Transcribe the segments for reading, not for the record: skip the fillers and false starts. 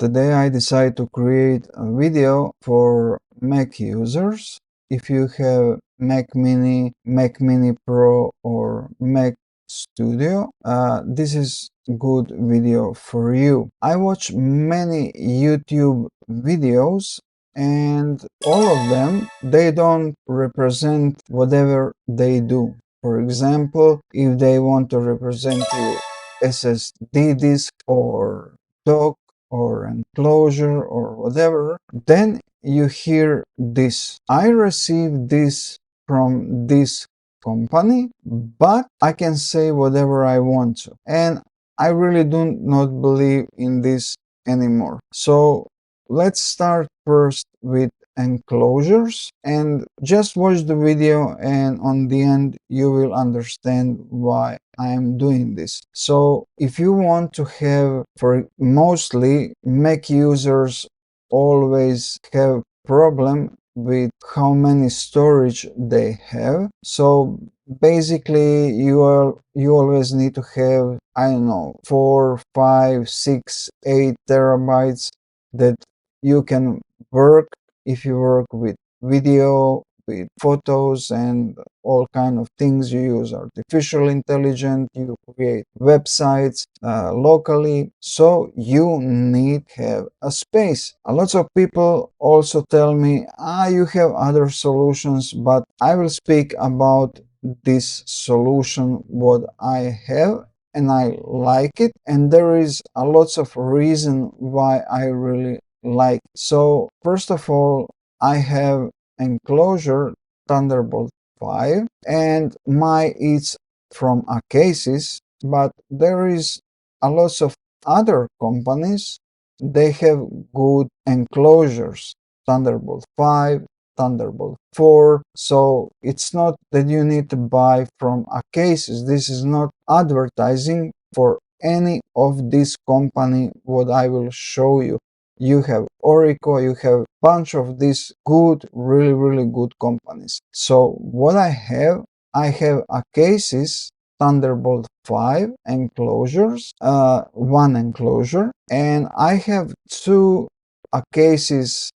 Today I decided to create a video for Mac users. If you have Mac Mini, Mac Mini Pro or Mac Studio, this is good video for you. I watch many YouTube videos and all of them, they don't represent whatever they do. For example, if they want to represent you SSD disk or dock or enclosure or whatever, then you hear this. I received this from this company, but I can say whatever I want to. And I really do not believe in this anymore. So let's start first with enclosures and just watch the video, and on the end you will understand why I am doing this. So if you want to have, for mostly Mac users always have problem with how many storage they have. So basically you always need to have, I don't know, 4, 5, 6, 8 terabytes that you can work if you work with video, with photos and all kind of things. You use artificial intelligence, you create websites locally, so you need to have a space. A lot of people also tell me, you have other solutions, but I will speak about this solution what I have, and I like it, and there is a lots of reason why I really like. So first of all, I have enclosure Thunderbolt 5, and my it's from Acasis, but there is a lot of other companies, they have good enclosures, Thunderbolt 5, Thunderbolt 4. So it's not that you need to buy from Acasis. This is not advertising for any of this company what I will show you. You have Orico, you have bunch of these good, really good companies. So what I have Acasis Thunderbolt 5 enclosures, one enclosure, and I have two Acasis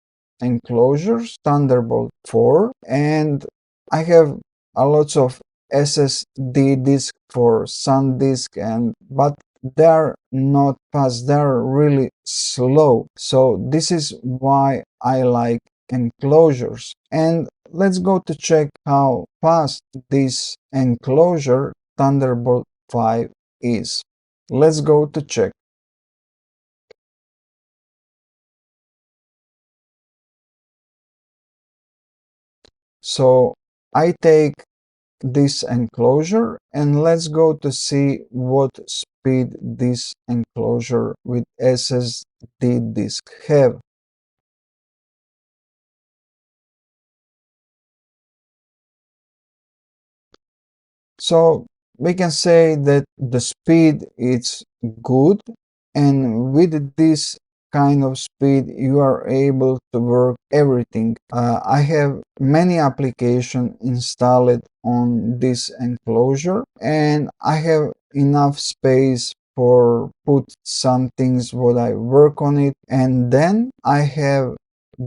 enclosures, Thunderbolt 4, and I have a lot of SSD disk for SanDisk, but they're not fast, they're really slow. So this is why I like enclosures. And let's go to check how fast this enclosure Thunderbolt 5 is. Let's go to check. So I take this enclosure and let's go to see what speed this enclosure with SSD disk have. So we can say that the speed is good, and with this kind of speed you are able to work everything. I have many applications installed on this enclosure, and I have enough space for put some things what I work on it. And then I have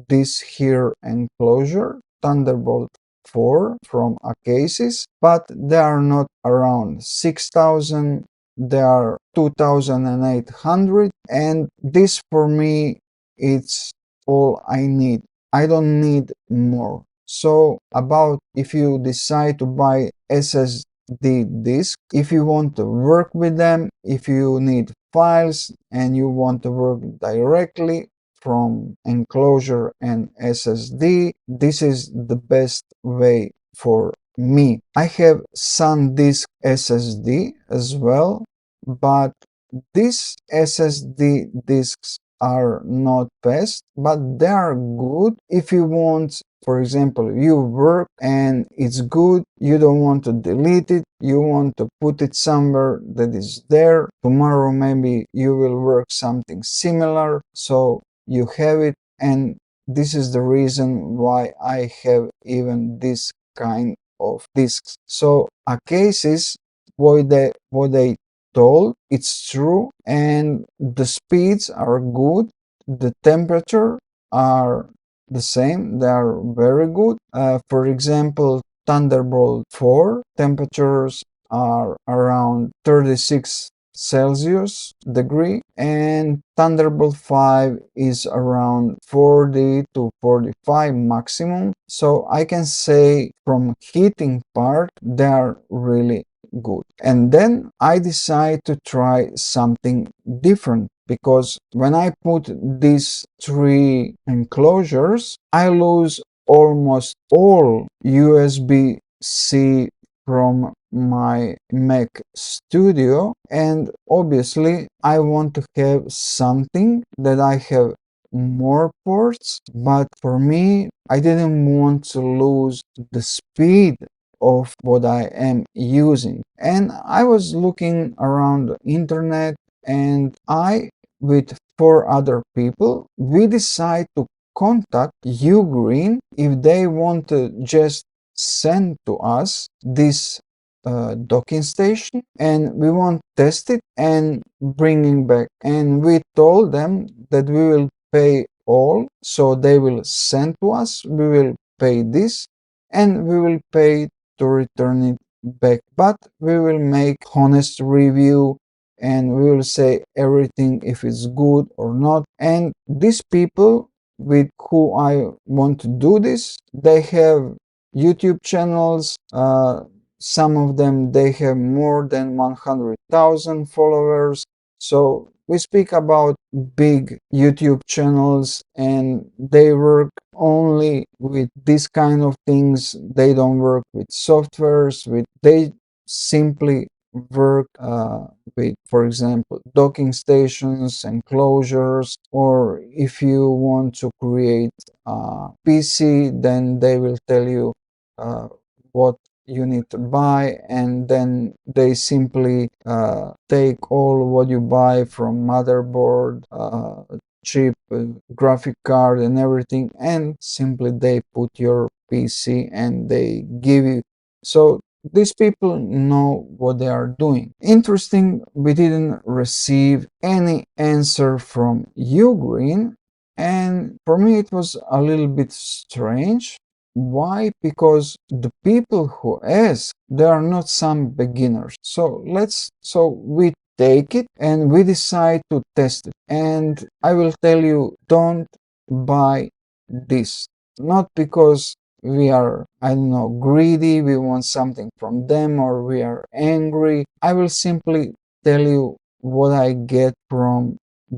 this here enclosure Thunderbolt 4 from Acasis, but they are not around 6,000, they are 2,800, and this for me it's all I need. I don't need more. So about if you decide to buy SSD disk, if you want to work with them, if you need files and you want to work directly from enclosure and SSD, this is the best way for me. I have SanDisk SSD as well, but these SSD disks are not best, but they are good if you want. For example, you work and it's good, you don't want to delete it, you want to put it somewhere that is there. Tomorrow maybe you will work something similar, so you have it. And this is the reason why I have even this kind of disks. So Acasis, what they told, it's true, and the speeds are good. the temperature are the same, they are very good. For example, Thunderbolt 4 temperatures are around 36 Celsius degree, and Thunderbolt 5 is around 40 to 45 maximum. So I can say from heating part they are really good. And then I decide to try something different, because when I put these three enclosures, I lose almost all USB-C from my Mac Studio, and obviously I want to have something that I have more ports, but for me I didn't want to lose the speed of what I am using. And I was looking around the internet, and I, with 4 other people, we decide to contact UGREEN if they want to just send to us this docking station, and we want to test it and bringing back. And we told them that we will pay all, so they will send to us, we will pay this, and we will pay to return it back. But we will make honest review, and we will say everything if it's good or not. And these people with who I want to do this, they have YouTube channels. Some of them, they have more than 100,000 followers. So we speak about big YouTube channels, and they work only with this kind of things. They don't work with softwares. They simply work with, for example, docking stations, enclosures, or if you want to create a PC, then they will tell you what you need to buy, and then they simply take all what you buy from motherboard, chip, graphic card and everything, and simply they put your PC and they give you. So these people know what they are doing. Interesting, we didn't receive any answer from UGREEN, and for me it was a little bit strange. Why? Because the people who ask, they are not some beginners. So we take it and we decide to test it. And I will tell you, don't buy this. Not because we are, I don't know, greedy, we want something from them, or we are angry. I will simply tell you what I get from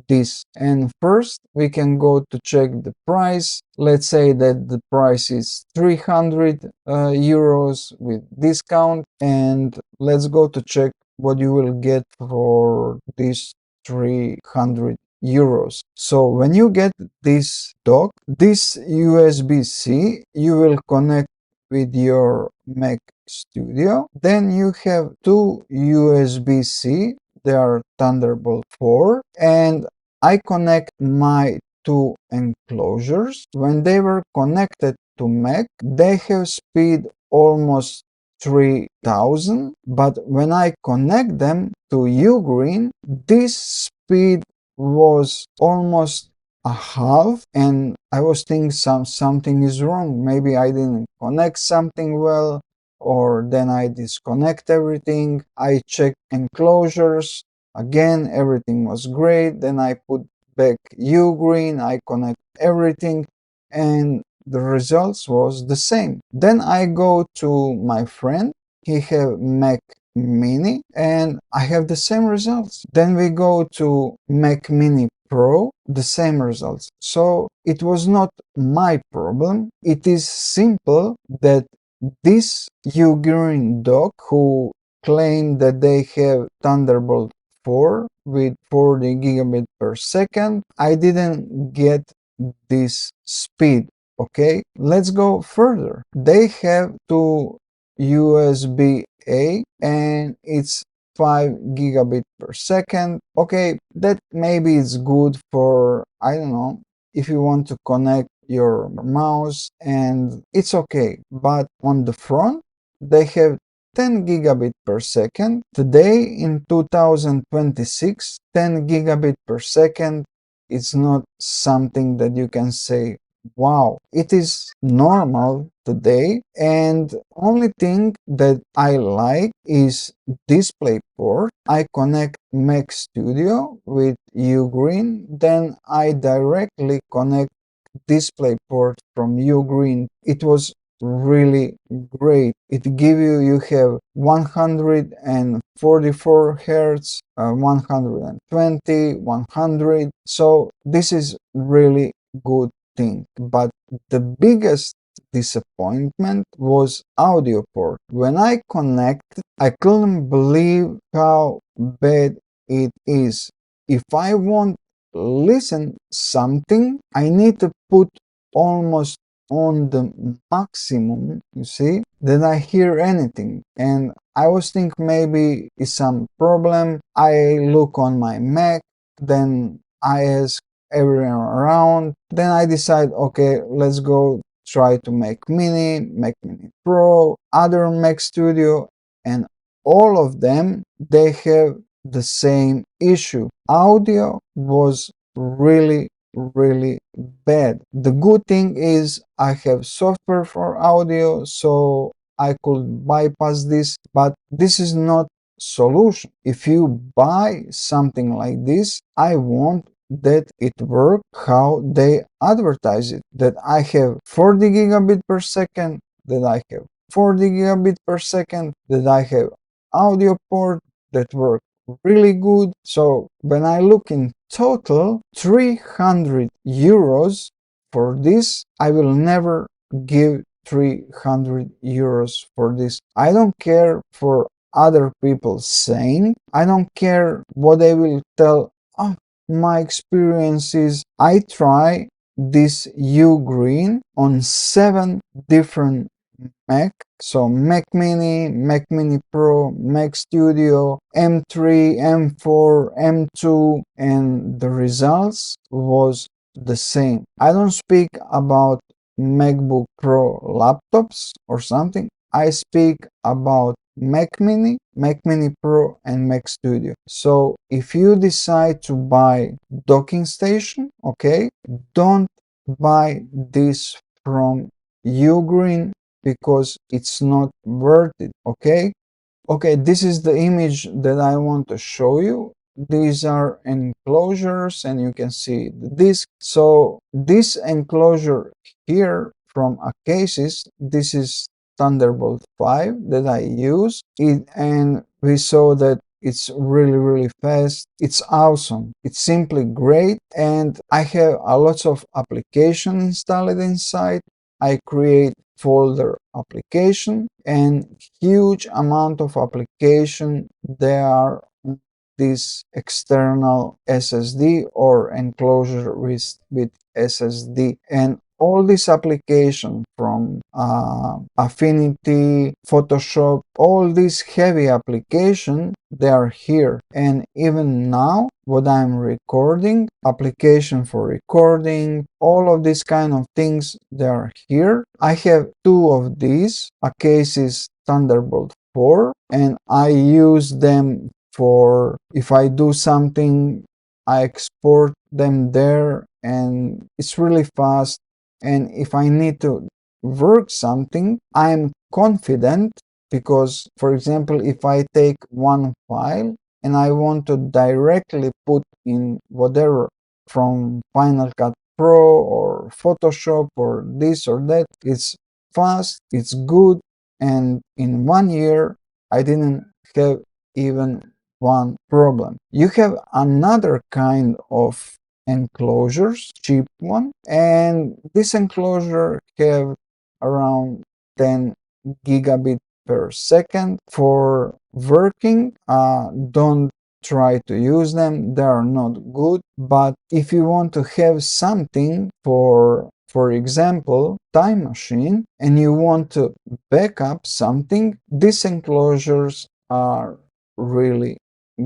this. And first we can go to check the price. Let's say that the price is 300 euros with discount, and let's go to check what you will get for this 300 euros. So when you get this dock, this USB-C, you will connect with your Mac Studio. Then you have two USB-C, they are Thunderbolt 4, and I connect my two enclosures. When they were connected to Mac, they have speed almost 3000, but when I connect them to UGREEN, this speed was almost a half, and I was thinking something is wrong. Maybe I didn't connect something well, or then I disconnect everything. I checked enclosures, again everything was great. Then I put back UGREEN, I connect everything, and the results was the same. Then I go to my friend, he have Mac Mini, and I have the same results. Then we go to Mac Mini Pro, the same results. So it was not my problem. It is simple that this UGREEN dock, who claim that they have Thunderbolt 4 with 40 gigabit per second, I didn't get this speed. Okay, let's go further. They have two USB-A and it's 5 gigabit per second. Okay, that maybe is good for, I don't know, if you want to connect your mouse, and it's okay. But on the front, they have 10 gigabit per second. Today in 2026, 10 gigabit per second It's not something that you can say, wow, it is normal today, and only thing that I like is display port. I connect Mac Studio with UGREEN, then I directly connect display port from UGREEN. It was really great. It give you have 144 hertz, 120, 100. So this is really good thing. But the biggest disappointment was audio port. When I connected, I couldn't believe how bad it is. If I want listen something, I need to put almost on the maximum, you see, that I hear anything. And I was thinking maybe it's some problem. I look on my Mac, then I ask everyone around, then I decide, okay, let's go try to Mac Mini, Mac Mini Pro, other Mac Studio, and all of them, they have the same issue. Audio was really bad. The good thing is I have software for audio, so I could bypass this, but this is not solution. If you buy something like this, I want that it work how they advertise it, that I have 40 gigabit per second, that I have 40 gigabit per second, that I have audio port that work really good. So when I look in total 300 euros for this, I will never give 300 euros for this. I don't care for other people saying, I don't care what they will tell. Oh, my experience is I try this UGREEN on 7 different Mac. So Mac Mini, Mac Mini Pro, Mac Studio, M3, M4, M2, and the results was the same. I don't speak about MacBook Pro laptops or something. I speak about Mac Mini, Mac Mini Pro, and Mac Studio. So if you decide to buy docking station, okay, don't buy this from UGREEN because it's not worth it. Okay, this is the image that I want to show you. These are enclosures and you can see the disk. So this enclosure here from a cases, this is Thunderbolt 5 that I use it, and we saw that it's really fast. It's awesome. It's simply great, and I have a lot of application installed inside. I create folder application and huge amount of application they are on this external SSD or enclosure with SSD, and all this application from Affinity, Photoshop, all these heavy application, they are here. And even now what I'm recording, application for recording, all of these kind of things, they are here. I have 2 of these. A case is Thunderbolt 4 and I use them for if I do something, I export them there and it's really fast. And if I need to work something, I'm confident because, for example, if I take one file and I want to directly put in whatever from Final Cut Pro or Photoshop or this or that, it's fast, it's good, and in 1 year I didn't have even one problem. You have another kind of enclosures, cheap one, and this enclosure have around 10 gigabit per second for working. Don't try to use them, they are not good. But if you want to have something for example, time machine, and you want to back up something, these enclosures are really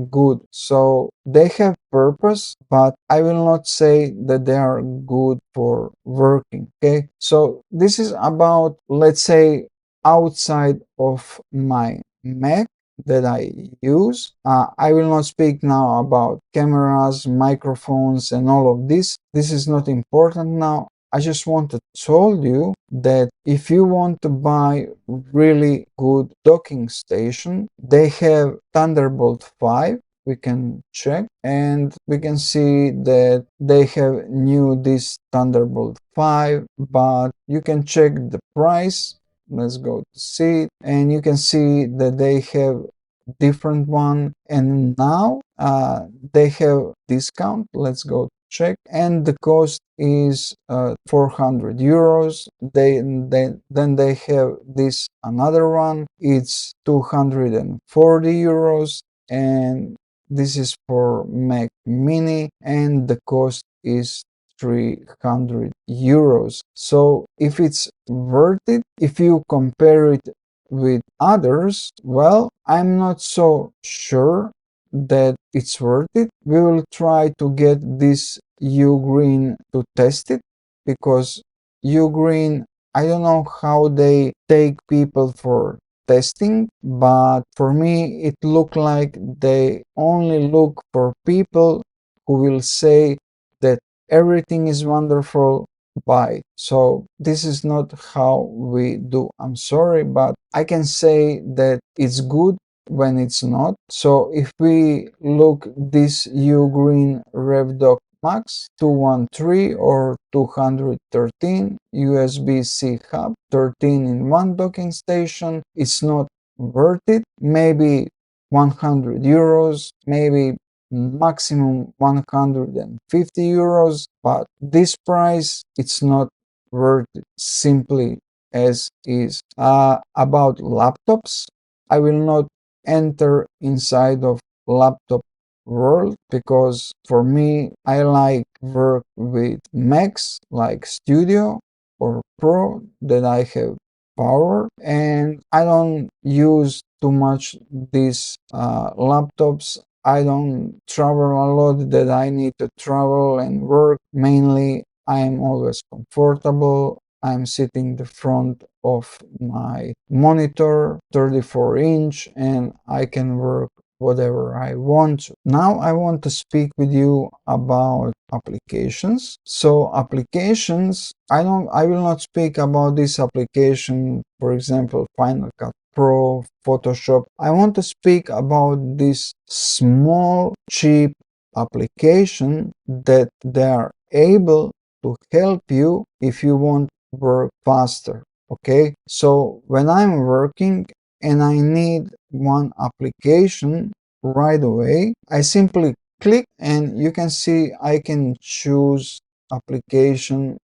good. So they have purpose, but I will not say that they are good for working. Okay, so this is about, let's say, outside of my Mac. that I use. I will not speak now about cameras, microphones, and all of this. This is not important now. I just want to tell you that if you want to buy really good docking station, they have Thunderbolt 5. We can check and we can see that they have new this Thunderbolt 5, but you can check the price. Let's go to see it, and you can see that they have different one, and now they have discount. Let's go check, and the cost is 400 euros. Then they have this another one, it's 240 euros, and this is for Mac Mini, and the cost is 300 euros. So if it's worth it, if you compare it with others, well, I'm not so sure that it's worth it. We will try to get this UGREEN to test it, because UGREEN, I don't know how they take people for testing, but for me it looked like they only look for people who will say that everything is wonderful, buy. So this is not how we do. I'm sorry, but I can say that it's good when it's not. So if we look this UGREEN Revodok Max 213 or 213 USB-C hub, 13 in one docking station, it's not worth it. Maybe 100 euros, maybe maximum 150 euros, but this price, it's not worth it, simply as is. About laptops, I will not enter inside of laptop world, because for me, I like work with Macs like Studio or Pro, that I have power, and I don't use too much these laptops. I don't travel a lot that I need to travel and work. Mainly, I am always comfortable. I'm sitting the front of my monitor, 34-inch, and I can work whatever I want to. Now I want to speak with you about applications. So applications, I will not speak about this application, for example, Final Cut Pro, Photoshop. I want to speak about this small, cheap application that they are able to help you if you want to work faster. Okay, so when I'm working and I need one application right away, I simply click, and you can see I can choose application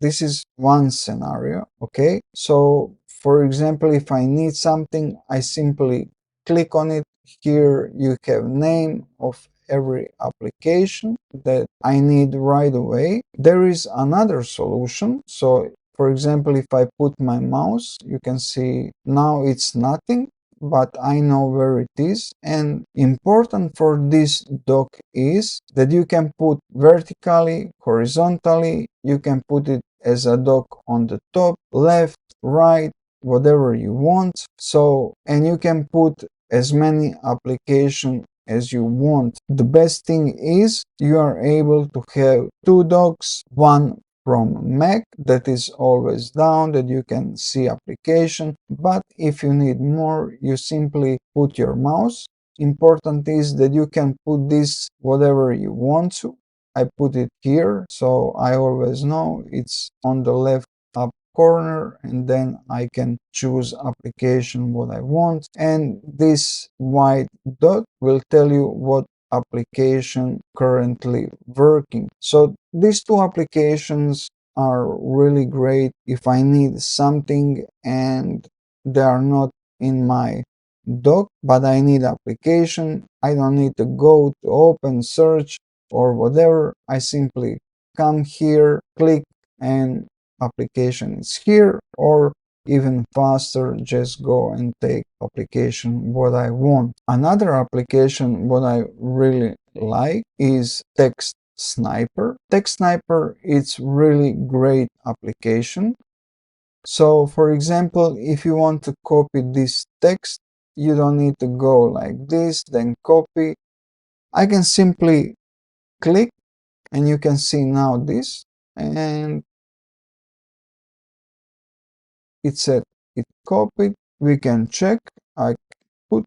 this is one scenario. Okay, so for example, if I need something, I simply click on it. Here you have name of every application that I need right away. There is another solution. So for example, if I put my mouse, you can see now it's nothing, but I know where it is. And important for this dock is that you can put vertically, horizontally, you can put it as a dock on the top, left, right, whatever you want. So, and you can put as many applications as you want. The best thing is you are able to have two docks, one from Mac that is always down, that you can see application, but if you need more, you simply put your mouse. Important is that you can put this whatever you want to. I put it here, so I always know it's on the left up corner, and then I can choose application what I want, and this white dot will tell you what application currently working. So these two applications are really great if I need something and they are not in my dock, but I need application. I don't need to go to open search or whatever. I simply come here, click, and application is here, or even faster, just go and take application what I want. Another application what I really like is Text Sniper. Text Sniper is really great application. So for example, if you want to copy this text, you don't need to go like this, then copy. I can simply click, and you can see now this, and it said it copied. We can check. I put,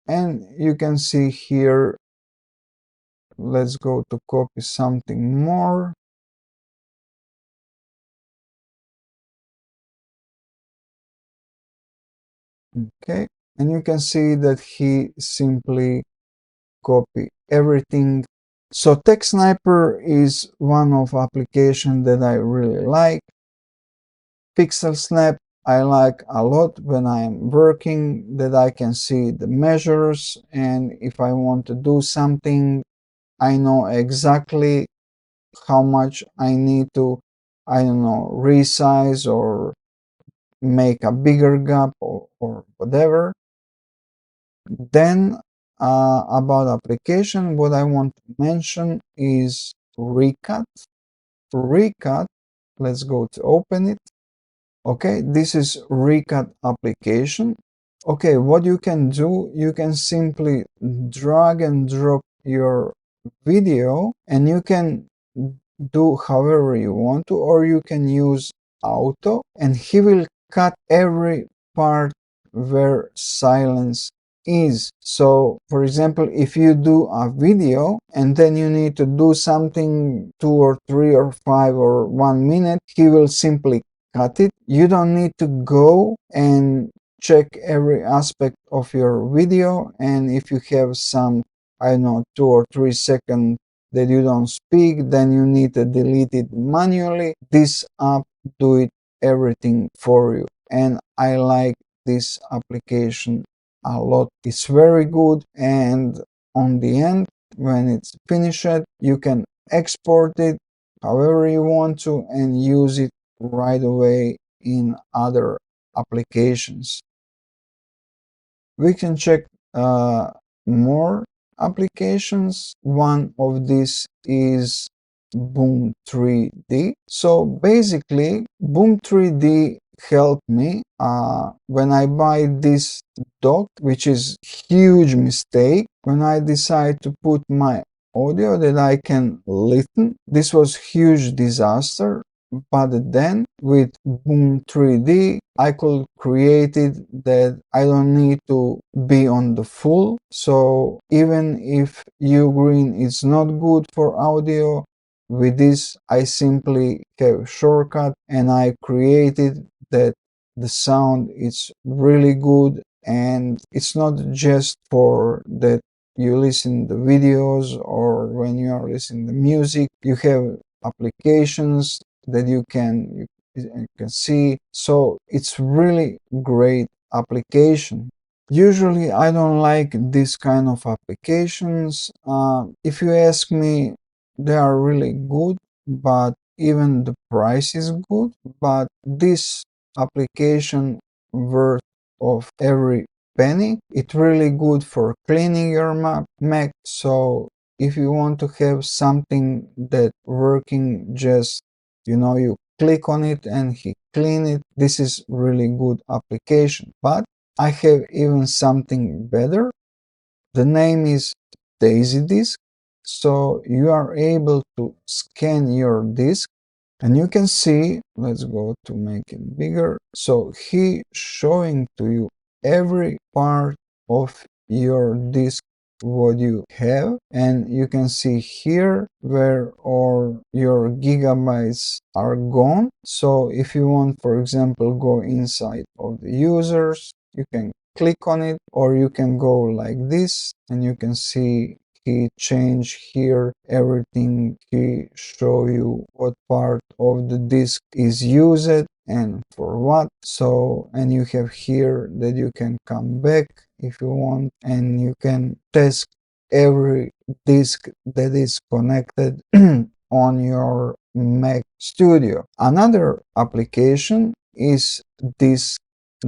and you can see here, let's go to copy something more. Okay, and you can see that he simply copy everything. So Text Sniper is one of applications that I really like. Pixel Snap I like a lot when I'm working, that I can see the measures, and if I want to do something, I know exactly how much I need to, I don't know, resize or make a bigger gap or whatever. Then about application, what I want to mention is Recut. Recut, let's go to open it. Okay, this is Recut application. Okay, what you can do, you can simply drag and drop your video, and you can do however you want to, or you can use auto, and he will cut every part where silence is. So for example, if you do a video and then you need to do something 2 or 3 or 5 or 1 minute, he will simply cut it. You don't need to go and check every aspect of your video, and if you have some, I don't know, 2 or 3 seconds that you don't speak, then you need to delete it manually. This app do it everything for you, and I like this application a lot. It's very good, and on the end, when it's finished, you can export it however you want to and use it right away in other applications. We can check more applications. One of these is Boom 3D. So basically, Boom 3D helped me when I buy this dock, which is huge mistake. When I decide to put my audio that I can listen, this was huge disaster. But then with Boom 3D, I could create it that I don't need to be on the full. So even if UGREEN is not good for audio, with this I simply have shortcut and I created that the sound is really good, and it's not just for that you listen the videos or when you are listening the music. You have applications that you can see, so it's really great application. Usually I don't like this kind of applications. If you ask me, they are really good, but even the price is good. But this application worth of every penny. It's really good for cleaning your Mac. So if you want to have something that working, just you click on it and he clean it. This is really good application. But I have even something better. The name is Daisy Disk. So you are able to scan your disk, and you can see, let's go to make it bigger. So he showing to you every part of your disk what you have, and you can see here where all your gigabytes are gone. So if you want, for example, go inside of the users, you can click on it, or you can go like this and you can see he change here everything. He show you what part of the disk is used and for what. So, and you have here that you can come back if you want, and you can test every disk that is connected on your Mac Studio. Another application is Disk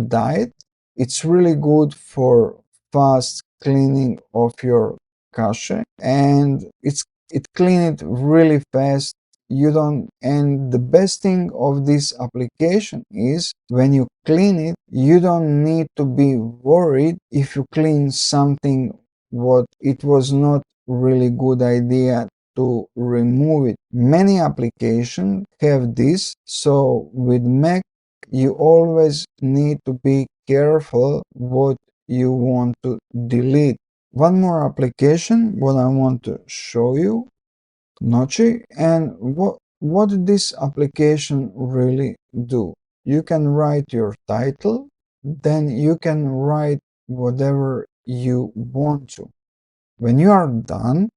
Diet. It's really good for fast cleaning of your cache, and it clean it really fast. you don't, and the best thing of this application is when you clean it, you don't need to be worried if you clean something what it was not really good idea to remove it. Many applications have this, so with Mac you always need to be careful what you want to delete. One more application what I want to show you, Nochi, and what this application really do. You can write your title, then you can write whatever you want to. When you are done,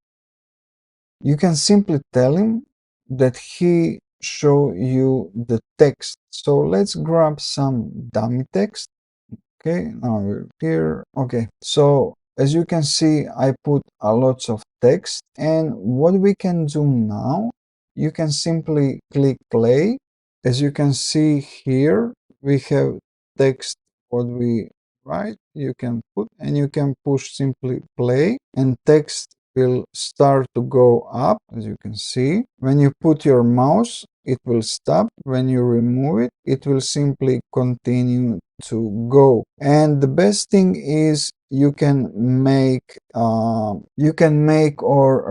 you can simply tell him that he show you the text. So let's grab some dummy text. Okay, now we're here. Okay, so as you can see, I put a lots of text, and what we can do now, you can simply click play. As you can see here, we have text what we write. You can put, and you can push simply play, and text will start to go up. As you can see, when you put your mouse, it will stop. When you remove it, it will simply continue to go. And the best thing is you can make or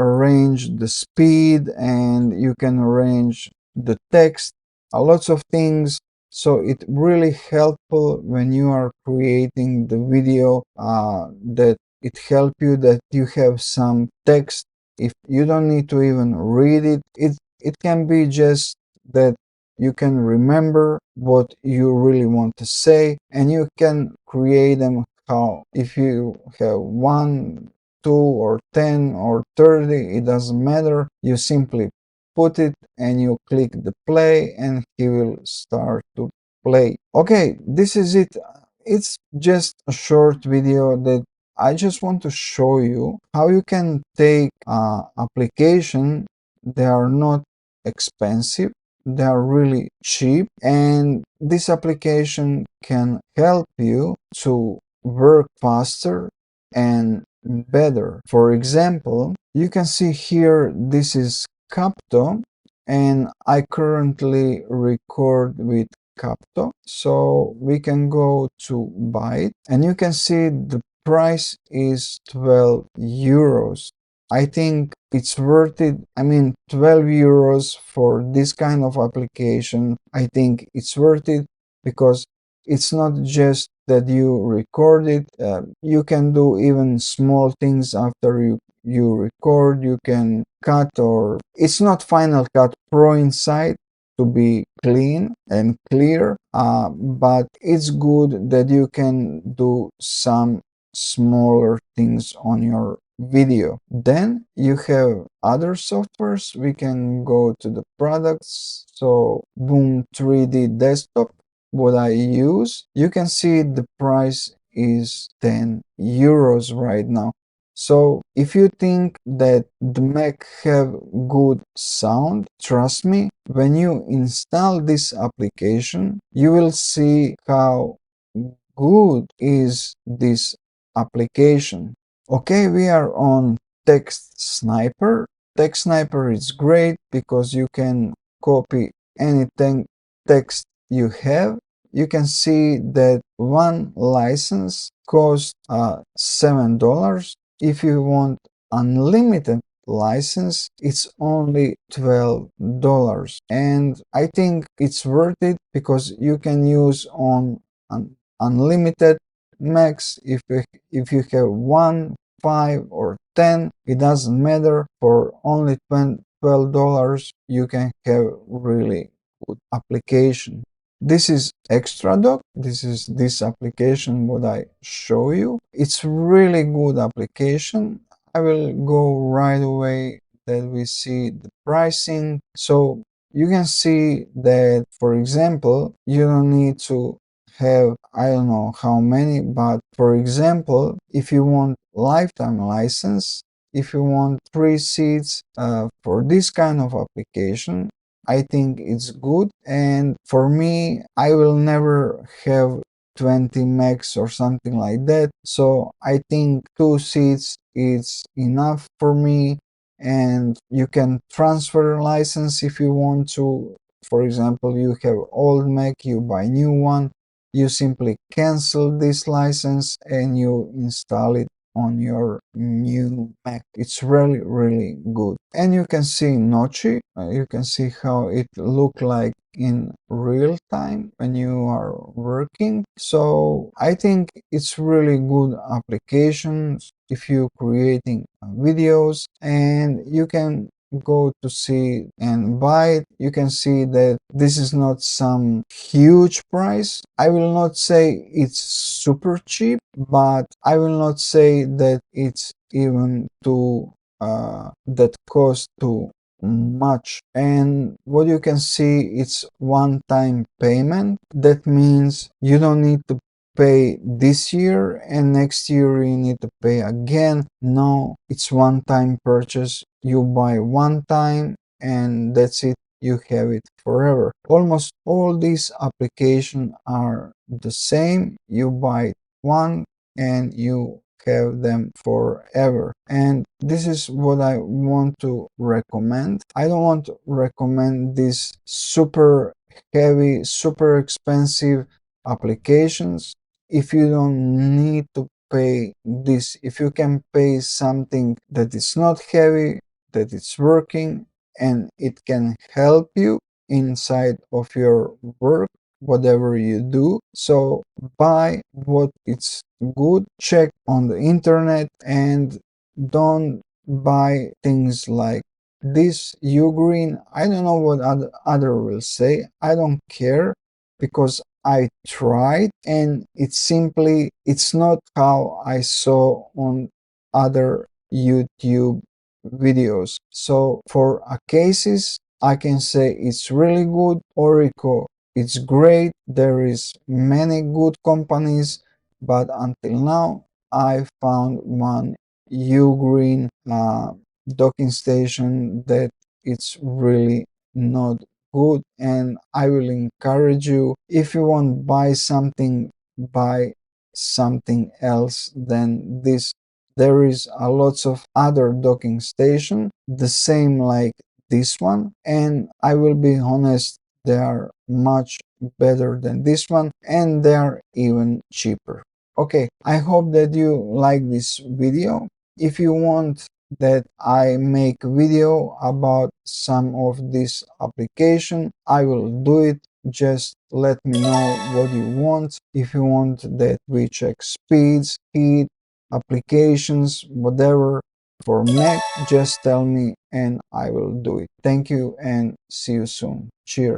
arrange the speed, and you can arrange the text, a lots of things. So it really helpful when you are creating the video, that it help you that you have some text. If you don't need to even read it, it can be just that you can remember what you really want to say, and you can create them how, if you have 1, 2 or 10 or 30, it doesn't matter. You simply put it and you click the play and he will start to play. Okay, this is it. It's just a short video that I just want to show you how you can take application. They are not expensive, they are really cheap, and this application can help you to work faster and better. For example, you can see here this is Capto, and I currently record with Capto, so we can go to buy it, and you can see the price is 12 euros. I think it's worth it. I mean, 12 euros for this kind of application, I think it's worth it, because it's not just that you record it. You can do even small things after you record. You can cut, or it's not Final Cut Pro inside to be clean and clear, but it's good that you can do some smaller things on your video. Then you have other softwares. We can go to the products. So Boom 3D Desktop, what I use, you can see the price is 10 euros right now. So if you think that the Mac have good sound, trust me, when you install this application, you will see how good is this application. Okay, we are on Text Sniper. Text Sniper is great because you can copy anything text you have. You can see that one license costs $7. If you want unlimited license, it's only $12, and I think it's worth it because you can use on unlimited max. If you have 1, 5 or 10, it doesn't matter. For only $12 you can have really good application. This is Extradoc. This is this application what I show you. It's really good application. I will go right away that we see the pricing. So you can see that, for example, you don't need to have, I don't know how many, but for example, if you want lifetime license, if you want 3 seats for this kind of application, I think it's good. And for me, I will never have 20 max or something like that. So I think 2 seats is enough for me. and you can transfer license if you want to. For example, you have old Mac, you buy new one, you simply cancel this license and you install it on your new Mac. It's really good. And you can see Nochi, you can see how it look like in real time when you are working. So I think it's really good application if you're creating videos, and you can go to see and buy it. You can see that this is not some huge price. I will not say it's super cheap, but I will not say that it's even too that cost too much. And what you can see, it's one-time payment. That means you don't need to pay this year and next year you need to pay again. No, it's one-time purchase. You buy one time and that's it. You have it forever. Almost all these applications are the same. You buy one and you have them forever. And this is what I want to recommend. I don't want to recommend these super heavy, super expensive applications. If you don't need to pay this, if you can pay something that is not heavy, that it's working, and it can help you inside of your work, whatever you do, so buy what it's good. Check on the internet and don't buy things like this UGREEN. I don't know what other will say. I don't care, because I tried and it's not how I saw on other YouTube videos. So for cases, I can say it's really good. Orico, it's great. There is many good companies, but until now I found one UGREEN docking station that it's really not good, and I will encourage you, if you want to buy something else than this. There is a lots of other docking station the same like this one, and I will be honest, they are much better than this one and they are even cheaper. Okay, I hope that you like this video. If you want that I make video about some of this application, I will do it. Just let me know what you want. If you want that we check speeds, heat, applications, whatever for Mac, just tell me and I will do it. Thank you and see you soon. Cheers.